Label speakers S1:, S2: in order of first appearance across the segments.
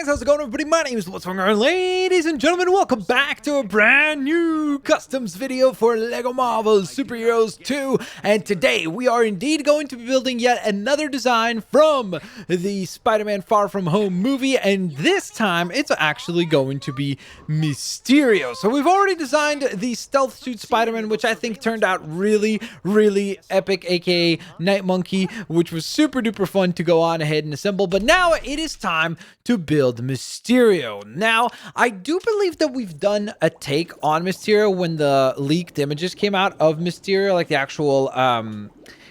S1: how's it going, everybody? My name is What's Wrong, ladies and gentlemen. Welcome back to a brand new customs video for LEGO Marvel Superheroes 2. And today we are indeed going to be building yet another design from the Spider-Man Far From Home movie. And this time it's actually going to be Mysterio. So we've already designed the stealth suit Spider-Man, which I think turned out really epic, aka Night Monkey, which was super duper fun to go on ahead and assemble. But now it is time to build Mysterio. Now, I do believe that we've done a take on Mysterio when the leaked images came out of Mysterio, like the actual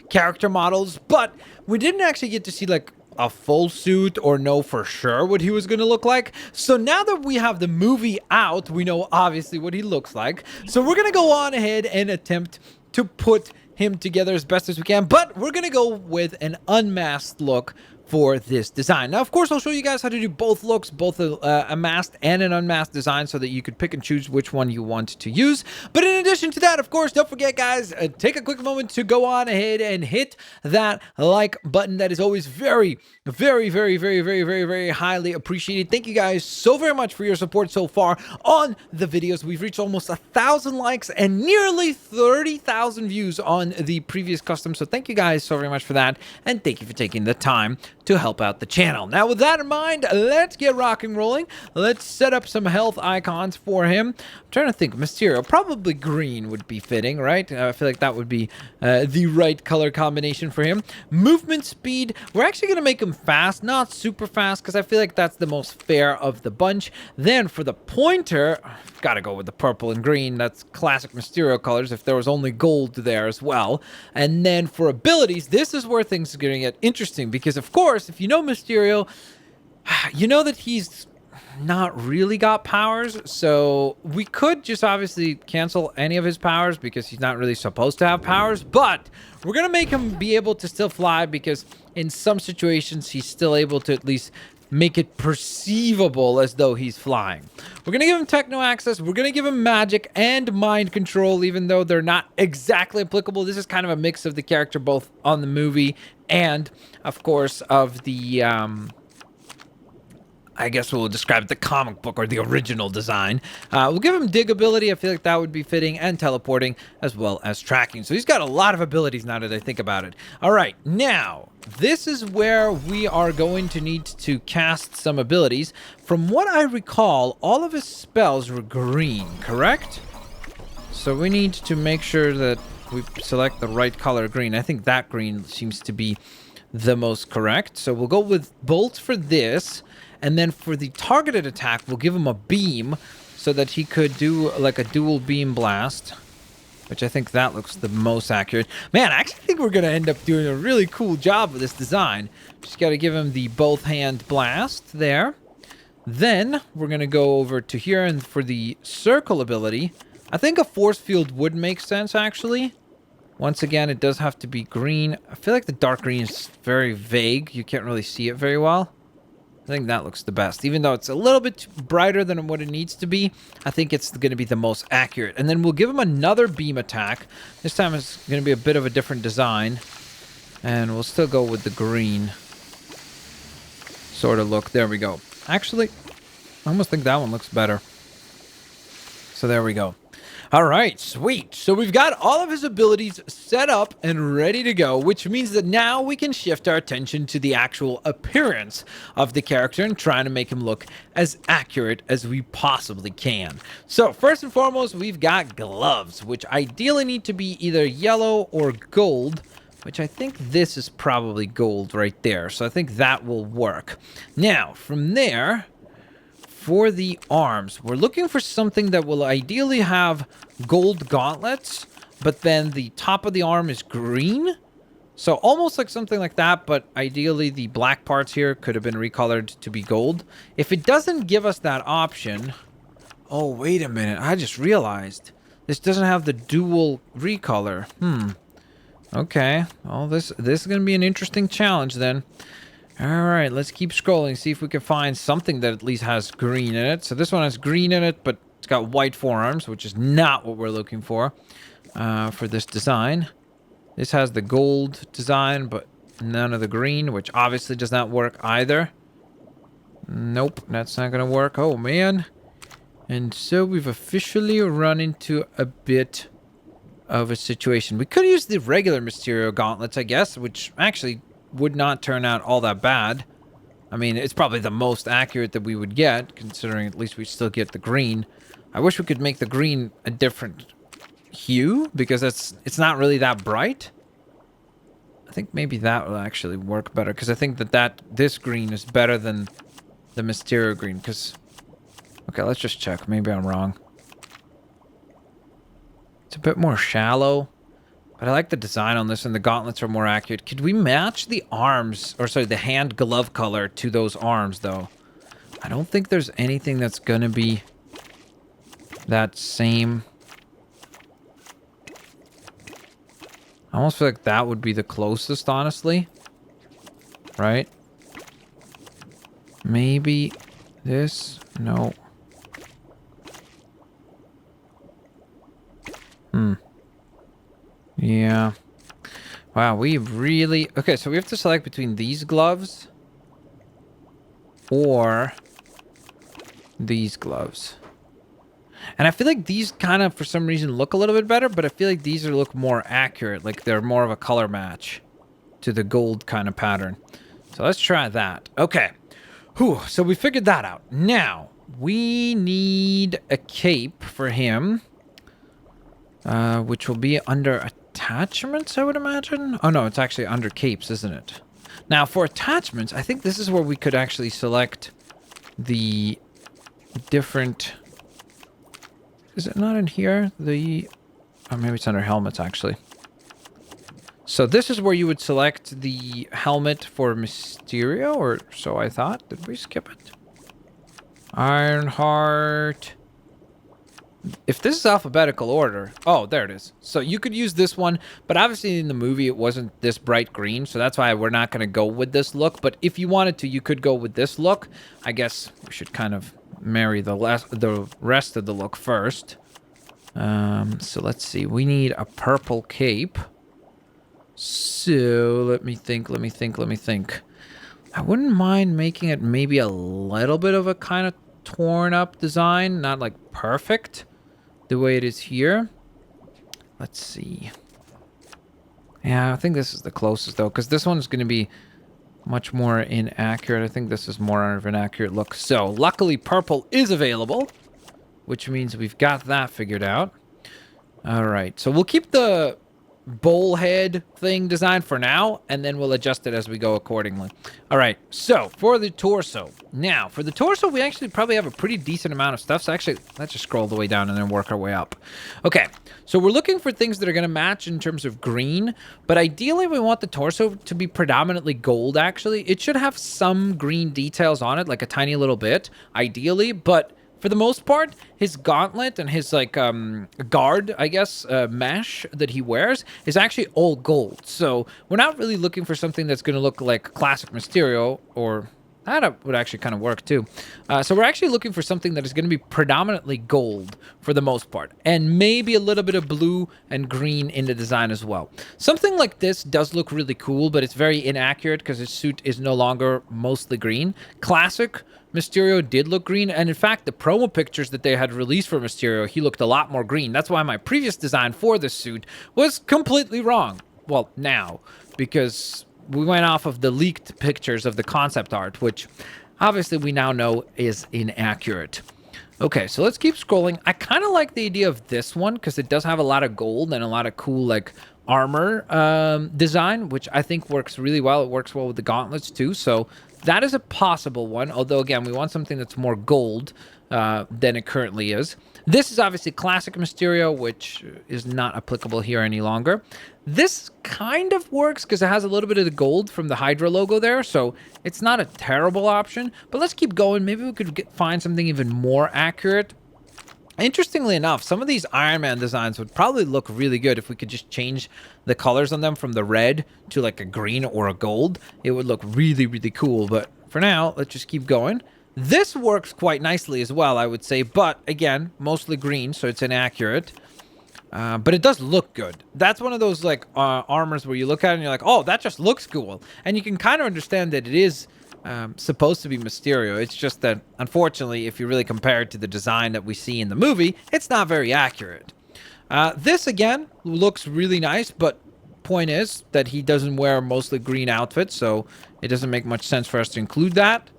S1: character models, but we didn't actually get to see like a full suit or know for sure what he was going to look like. So now that we have the movie out, we know obviously what he looks like. So we're going to go on ahead and attempt to put him together as best as we can, but we're going to go with an unmasked look for this design. Now, of course, I'll show you guys how to do both looks, both a masked and an unmasked design, so that you could pick and choose which one you want to use. But in addition to that, of course, don't forget, guys, take a quick moment to go on ahead and hit that like button. That is always very highly appreciated. Thank you guys so very much for your support so far on the videos. We've reached almost 1,000 likes and nearly 30,000 views on the previous custom. So thank you guys so very much for that, and thank you for taking the time to help out the channel. Now, with that in mind, let's get rock and rolling. Let's set up some health icons for him. I'm trying to think. Mysterio, probably green would be fitting, right? I feel like that would be the right color combination for him. Movement speed, we're actually going to make him fast, not super fast, because I feel like that's the most fair of the bunch. Then for the pointer, gotta go with the purple and green. That's classic Mysterio colors, if there was only gold there as well. And then for abilities, this is where things are going to get interesting, because of course, if you know Mysterio, you know that he's not really got powers. So we could just obviously cancel any of his powers because he's not really supposed to have powers, but we're gonna make him be able to still fly, because in some situations he's still able to at least make it perceivable as though he's flying. We're gonna give him techno access, we're gonna give him magic and mind control, even though they're not exactly applicable. This is kind of a mix of the character both on the movie and of course of the I guess we'll describe the comic book or the original design. We'll give him dig ability. I feel like that would be fitting, and teleporting, as well as tracking. So he's got a lot of abilities now that I think about it. All right, now this is where we are going to need to cast some abilities. From what I recall, all of his spells were green, correct? So we need to make sure that we select the right color green. I think that green seems to be the most correct. So we'll go with Bolt for this. And then for the targeted attack, we'll give him a beam so that he could do like a dual beam blast, which I think that looks the most accurate. Man, I actually think we're going to end up doing a really cool job with this design. Just got to give him the both hand blast there. Then we're going to go over to here, and for the circle ability, I think a force field would make sense, actually. Once again, it does have to be green. I feel like the dark green is very vague. You can't really see it very well. I think that looks the best. Even though it's a little bit brighter than what it needs to be, I think it's going to be the most accurate. And then we'll give him another beam attack. This time it's going to be a bit of a different design. And we'll still go with the green sort of look. There we go. Actually, I almost think that one looks better. So there we go. All right, sweet. So we've got all of his abilities set up and ready to go, which means that now we can shift our attention to the actual appearance of the character and trying to make him look as accurate as we possibly can. So first and foremost, we've got gloves, which ideally need to be either yellow or gold, which I think this is probably gold right there. So I think that will work. Now, from there, for the arms, we're looking for something that will ideally have gold gauntlets, but then the top of the arm is green. So almost like something like that, but ideally the black parts here could have been recolored to be gold. If it doesn't give us that option... Oh, wait a minute. I just realized this doesn't have the dual recolor. Okay. Well, this is going to be an interesting challenge then. All right, let's keep scrolling, see if we can find something that at least has green in it. So this one has green in it, but it's got white forearms, which is not what we're looking for this design. This has the gold design, but none of the green, which obviously does not work either. Nope, that's not gonna work. Oh, man. And so we've officially run into a bit of a situation. We could use the regular Mysterio gauntlets, I guess, which actually would not turn out all that bad. I mean, it's probably the most accurate that we would get, considering at least we still get the green. I wish we could make the green a different hue, because it's not really that bright. I think maybe that will actually work better, because I think that this green is better than the Mysterio green, because... Okay, let's just check. Maybe I'm wrong. It's a bit more shallow, but I like the design on this, and the gauntlets are more accurate. Could we match the arms, or sorry, the hand glove color to those arms, though? I don't think there's anything that's gonna be that same. I almost feel like that would be the closest, honestly. Right? Maybe this? No. Yeah. Wow, we really... Okay, so we have to select between these gloves or these gloves. And I feel like these kind of, for some reason, look a little bit better, but I feel like these look more accurate. Like they're more of a color match to the gold kind of pattern. So let's try that. Okay. Whew, so we figured that out. Now, we need a cape for him. Which will be under attachments, I would imagine. Oh, no, it's actually under capes, isn't it? Now, for attachments, I think this is where we could actually select the different... Is it not in here? Oh, maybe it's under helmets, actually. So this is where you would select the helmet for Mysterio, or so I thought. Did we skip it? Ironheart... If this is alphabetical order... Oh, there it is. So you could use this one, but obviously in the movie it wasn't this bright green, so that's why we're not going to go with this look. But if you wanted to, you could go with this look. I guess we should kind of marry the rest of the look first. So let's see. We need a purple cape. So let me think. I wouldn't mind making it maybe a little bit of a kind of torn up design. Not like perfect the way it is here. Let's see. Yeah, I think this is the closest though, because this one's going to be much more inaccurate. I think this is more of an accurate look. So luckily purple is available, which means we've got that figured out. All right, so we'll keep the bowl head thing designed for now, and then we'll adjust it as we go accordingly. All right, so for the torso. Now, for the torso, we actually probably have a pretty decent amount of stuff. So actually, let's just scroll the way down and then work our way up. Okay, so we're looking for things that are going to match in terms of green, but ideally we want the torso to be predominantly gold, actually. It should have some green details on it, like a tiny little bit, ideally, but... For the most part, his gauntlet and his, like, guard, I guess, mesh that he wears is actually all gold. So we're not really looking for something that's going to look like classic Mysterio, or that would actually kind of work, too. So we're actually looking for something that is going to be predominantly gold for the most part, and maybe a little bit of blue and green in the design as well. Something like this does look really cool, but it's very inaccurate because his suit is no longer mostly green. Classic Mysterio did look green, and in fact, the promo pictures that they had released for Mysterio, he looked a lot more green. That's why my previous design for this suit was completely wrong. Well, now, because we went off of the leaked pictures of the concept art, which obviously we now know is inaccurate. Okay, so let's keep scrolling. I kind of like the idea of this one because it does have a lot of gold and a lot of cool, like, armor design, which I think works really well. It works well with the gauntlets, too, so... That is a possible one, although, again, we want something that's more gold than it currently is. This is obviously classic Mysterio, which is not applicable here any longer. This kind of works because it has a little bit of the gold from the Hydra logo there, so it's not a terrible option. But let's keep going. Maybe we could find something even more accurate. Interestingly enough, some of these Iron Man designs would probably look really good if we could just change the colors on them from the red to like a green or a gold. It would look really, really cool. But for now, let's just keep going. This works quite nicely as well, I would say. But again, mostly green, so it's inaccurate. But it does look good. That's one of those like armors where you look at it and you're like, oh, that just looks cool. And you can kind of understand that it is supposed to be Mysterio. It's just that, unfortunately, if you really compare it to the design that we see in the movie, it's not very accurate. This, again, looks really nice, but point is that he doesn't wear mostly green outfits, so it doesn't make much sense for us to include that.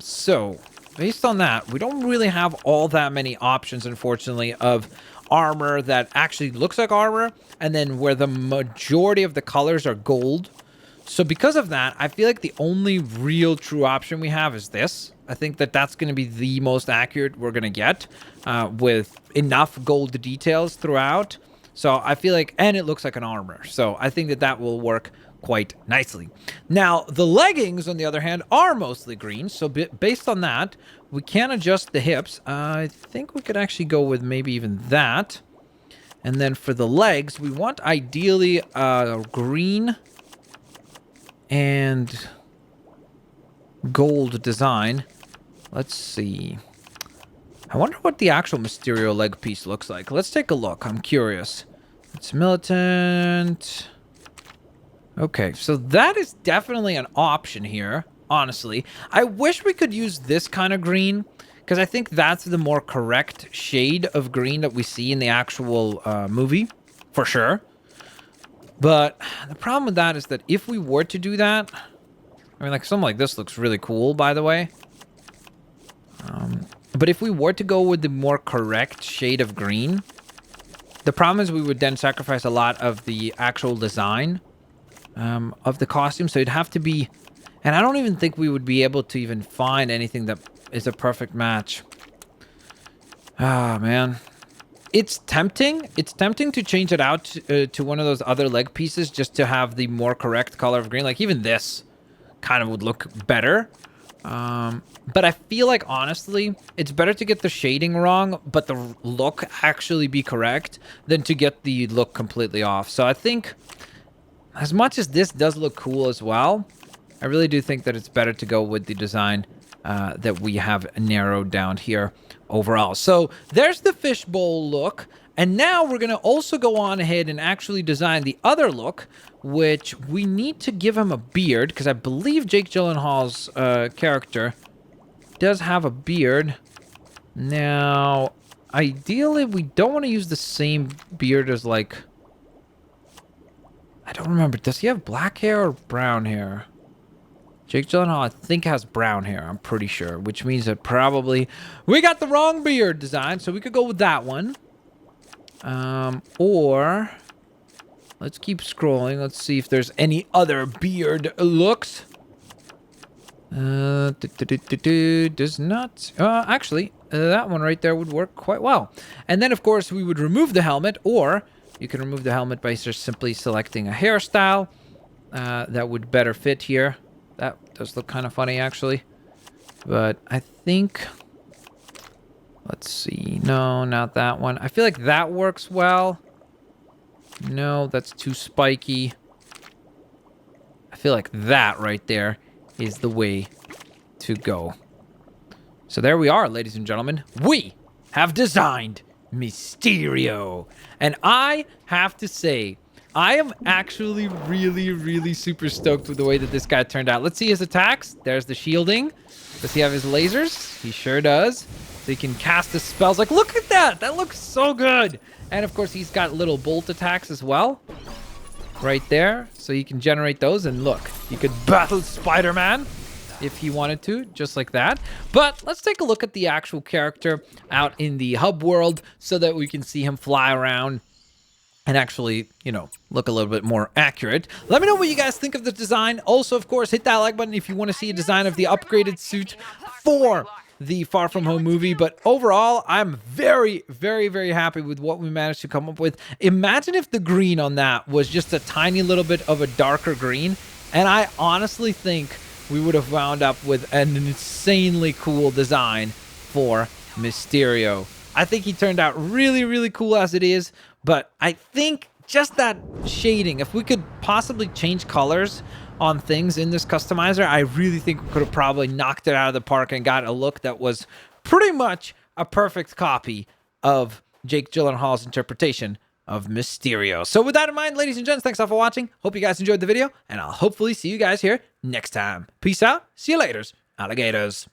S1: So, based on that, we don't really have all that many options, unfortunately, of armor that actually looks like armor, and then where the majority of the colors are gold. So because of that, I feel like the only real true option we have is this. I think that that's going to be the most accurate we're going to get with enough gold details throughout. So I feel like, and it looks like an armor. So I think that that will work quite nicely. Now, the leggings, on the other hand, are mostly green. So based on that, we can adjust the hips. I think we could actually go with maybe even that. And then for the legs, we want ideally green and gold design. Let's see. I wonder what the actual Mysterio leg piece looks like. Let's take a look. I'm curious. It's militant. Okay, so that is definitely an option here, honestly. I wish we could use this kind of green, because I think that's the more correct shade of green that we see in the actual movie, for sure. But the problem with that is that if we were to do that, I mean, like, something like this looks really cool, by the way. But if we were to go with the more correct shade of green, the problem is we would then sacrifice a lot of the actual design of the costume. So it'd have to be, and I don't even think we would be able to even find anything that is a perfect match. Ah, man. It's tempting. It's tempting to change it out to one of those other leg pieces just to have the more correct color of green. Like, even this kind of would look better. But I feel like, honestly, it's better to get the shading wrong, but the look actually be correct, than to get the look completely off. So I think, as much as this does look cool as well, I really do think that it's better to go with the design that we have narrowed down here overall. So there's the fishbowl look. And now we're going to also go on ahead and actually design the other look, which we need to give him a beard, because I believe Jake Gyllenhaal's character does have a beard. Now, ideally, we don't want to use the same beard as, like, I don't remember. Does he have black hair or brown hair? Jake Gyllenhaal, I think, has brown hair. I'm pretty sure, which means that probably we got the wrong beard design, so we could go with that one. Or let's keep scrolling. Let's see if there's any other beard looks. Does not. Actually, that one right there would work quite well. And then, of course, we would remove the helmet, or you can remove the helmet by just simply selecting a hairstyle that would better fit here. That does look kind of funny, actually. But I think... Let's see. No, not that one. I feel like that works well. No, that's too spiky. I feel like that right there is the way to go. So there we are, ladies and gentlemen. We have designed Mysterio. And I have to say, I am actually really, really super stoked with the way that this guy turned out. Let's see his attacks. There's the shielding. Does he have his lasers? He sure does. So he can cast his spells. Like, look at that. That looks so good. And, of course, he's got little bolt attacks as well. Right there. So you can generate those. And look, you could battle Spider-Man if he wanted to, just like that. But let's take a look at the actual character out in the hub world so that we can see him fly around and actually, you know, look a little bit more accurate. Let me know what you guys think of the design. Also, of course, hit that like button if you want to see a design of the upgraded suit for the Far From Home movie. But overall, I'm very, very, very happy with what we managed to come up with. Imagine if the green on that was just a tiny little bit of a darker green. And I honestly think we would have wound up with an insanely cool design for Mysterio. I think he turned out really, really cool as it is. But I think just that shading, if we could possibly change colors on things in this customizer, I really think we could have probably knocked it out of the park and got a look that was pretty much a perfect copy of Jake Gyllenhaal's interpretation of Mysterio. So with that in mind, ladies and gents, thanks all for watching. Hope you guys enjoyed the video, and I'll hopefully see you guys here next time. Peace out. See you later, alligators.